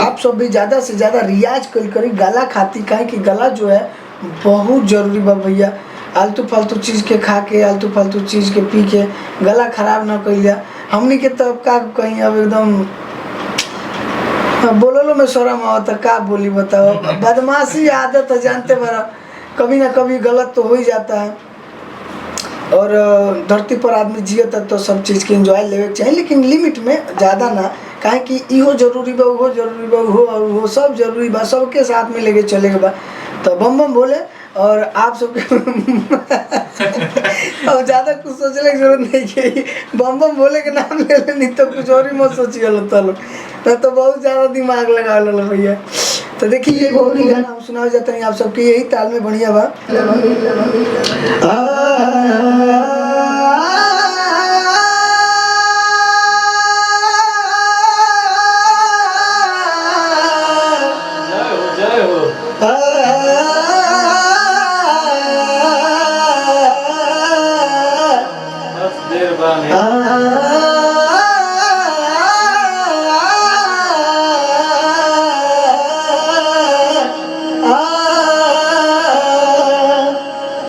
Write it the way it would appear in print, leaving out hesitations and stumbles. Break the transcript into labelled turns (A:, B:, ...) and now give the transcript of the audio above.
A: आप सब भी ज़्यादा से ज़्यादा रियाज करी गला खाती, काहे कि गला जो है बहुत ज़रूरी बा भैया। आलतू फालतू चीज़ के खा के, आलतू फालतू चीज़ के पी के गला खराब ना कइल। हमनी के तो का कहीं अब एकदम बोलो में शर्म आवता, का बोली बताओ। बदमाशी आदत है, जानते बड़ा, कभी ना कभी गलत तो हो ही जाता है। और धरती पर आदमी जियता तो सब चीज़ के एंजॉय लेवे चाहिए, लेकिन लिमिट में, ज़्यादा ना। काहे कि इहो जरूरी बा, उहो जरूरी बा, उहो और उहो सब जरूरी बा, सबके साथ में लेके चले के बा। तो बम बम बोले। और आप सबके अब ज़्यादा कुछ सोचने की जरूरत नहीं है, बम बम बोले के नाम ले लेनी तो कुछ और ही मत सोचिए लो तलो, तो बहुत ज़्यादा दिमाग लगा लो भैया। तो देखिए ये बहुत ही गाना हम सुनाए जाते हैं आप सबके यही ताल में बढ़िया बा।
B: देर